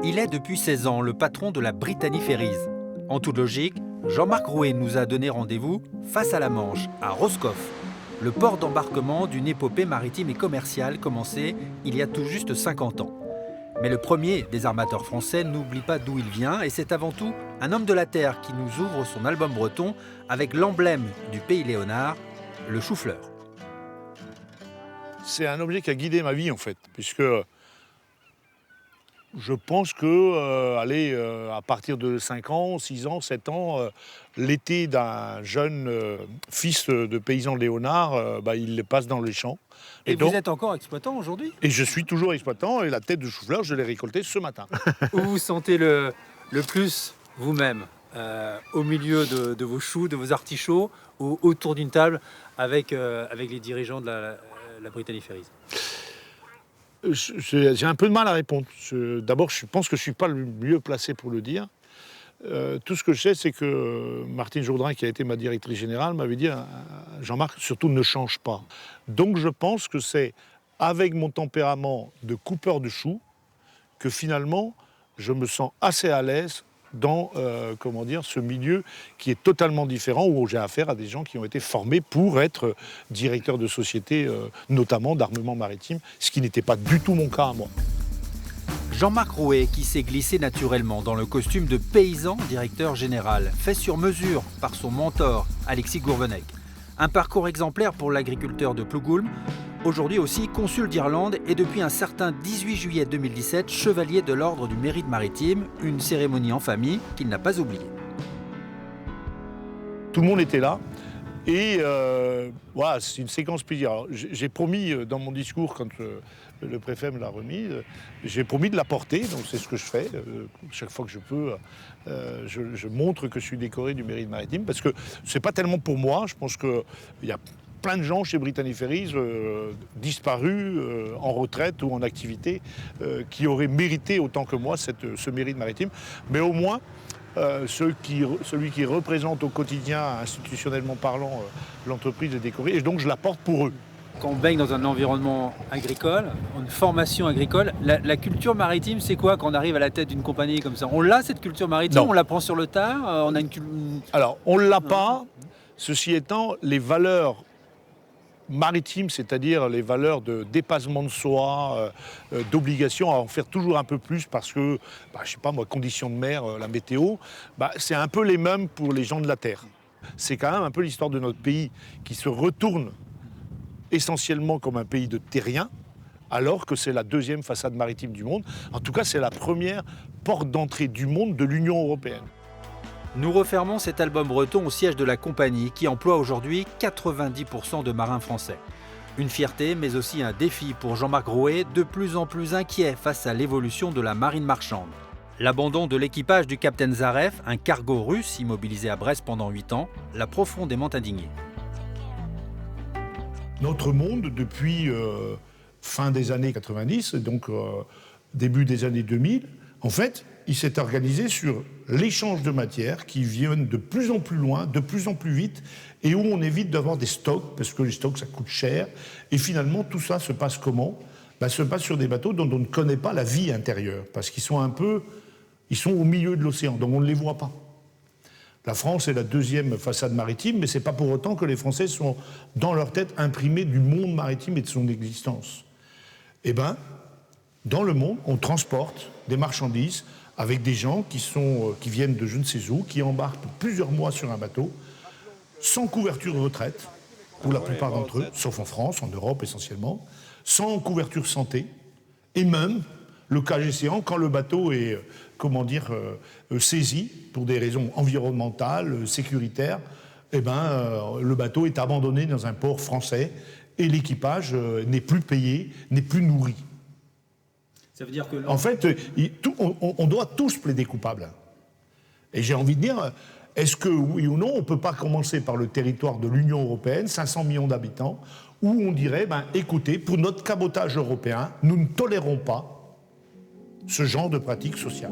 Il est depuis 16 ans le patron de la Brittany Ferries. En toute logique, Jean-Marc Rouet nous a donné rendez-vous face à la Manche, à Roscoff, le port d'embarquement d'une épopée maritime et commerciale commencée il y a tout juste 50 ans. Mais le premier des armateurs français n'oublie pas d'où il vient et c'est avant tout un homme de la terre qui nous ouvre son album breton avec l'emblème du pays Léonard, le chou-fleur. C'est un objet qui a guidé ma vie en fait, puisque je pense que, à partir de 5 ans, 6 ans, 7 ans, l'été d'un jeune fils de paysan léonard, il le passe dans les champs. Et donc, vous êtes encore exploitant aujourd'hui? et je suis toujours exploitant, et la tête de chou-fleur, je l'ai récoltée ce matin. Où vous sentez le plus vous-même au milieu de vos choux, de vos artichauts, ou autour d'une table avec les dirigeants de la Brittany Ferries? J'ai un peu de mal à répondre. D'abord, je pense que je ne suis pas le mieux placé pour le dire. Tout ce que je sais, c'est que Martine Jourdain, qui a été ma directrice générale, m'avait dit « Jean-Marc, surtout ne change pas ». Donc je pense que c'est avec mon tempérament de coupeur de choux que finalement, je me sens assez à l'aise dans ce milieu qui est totalement différent, où j'ai affaire à des gens qui ont été formés pour être directeurs de sociétés, notamment d'armement maritime, ce qui n'était pas du tout mon cas à moi. Jean-Marc Rouet, qui s'est glissé naturellement dans le costume de paysan directeur général, fait sur mesure par son mentor, Alexis Gourvenec. Un parcours exemplaire pour l'agriculteur de Plougoulm, aujourd'hui aussi consul d'Irlande et depuis un certain 18 juillet 2017, chevalier de l'ordre du mérite maritime, une cérémonie en famille qu'il n'a pas oubliée. Tout le monde était là. Et voilà, c'est une séquence plaisir. Alors, j'ai promis dans mon discours, quand le préfet me l'a remise, j'ai promis de la porter, donc c'est ce que je fais. Chaque fois que je peux, je montre que je suis décoré du mérite maritime, parce que c'est pas tellement pour moi. Je pense qu'il y a plein de gens chez Brittany Ferries disparus, en retraite ou en activité, qui auraient mérité autant que moi ce mérite maritime. Mais au moins, celui qui représente au quotidien, institutionnellement parlant, l'entreprise est décoré, et donc je la porte pour eux. Quand on baigne dans un environnement agricole, une formation agricole, la culture maritime, c'est quoi quand on arrive à la tête d'une compagnie comme ça? On l'a, cette culture maritime? Non. On la prend sur le tard? On a Alors, on ne l'a pas. Ceci étant, les valeurs maritimes, c'est-à-dire les valeurs de dépassement de soi, d'obligation à en faire toujours un peu plus parce que, je sais pas moi, conditions de mer, la météo, c'est un peu les mêmes pour les gens de la terre. C'est quand même un peu l'histoire de notre pays qui se retourne essentiellement comme un pays de terriens, alors que c'est la deuxième façade maritime du monde. En tout cas, c'est la première porte d'entrée du monde de l'Union européenne. Nous refermons cet album breton au siège de la compagnie qui emploie aujourd'hui 90% de marins français. Une fierté, mais aussi un défi pour Jean-Marc Rouet, de plus en plus inquiet face à l'évolution de la marine marchande. L'abandon de l'équipage du Captain Zarev, un cargo russe immobilisé à Brest pendant 8 ans, l'a profondément indigné. Notre monde, depuis fin des années 90, donc début des années 2000, en fait, il s'est organisé sur l'échange de matières qui viennent de plus en plus loin, de plus en plus vite, et où on évite d'avoir des stocks, parce que les stocks, ça coûte cher. Et finalement, tout ça se passe comment? Se passe sur des bateaux dont on ne connaît pas la vie intérieure, parce qu'ils sont au milieu de l'océan, donc on ne les voit pas. La France est la deuxième façade maritime, mais ce n'est pas pour autant que les Français sont, dans leur tête, imprimés du monde maritime et de son existence. Eh bien, dans le monde, on transporte des marchandises avec des gens qui viennent de je ne sais où, qui embarquent pour plusieurs mois sur un bateau, sans couverture retraite, pour la plupart d'entre eux, sauf en France, en Europe essentiellement, sans couverture santé, et même, le cas échéant, quand le bateau est, saisi pour des raisons environnementales, sécuritaires, le bateau est abandonné dans un port français et l'équipage n'est plus payé, n'est plus nourri. Ça veut dire que en fait, on doit tous plaider coupable. Et j'ai envie de dire, est-ce que, oui ou non, on ne peut pas commencer par le territoire de l'Union européenne, 500 millions d'habitants, où on dirait, écoutez, pour notre cabotage européen, nous ne tolérons pas ce genre de pratique sociale.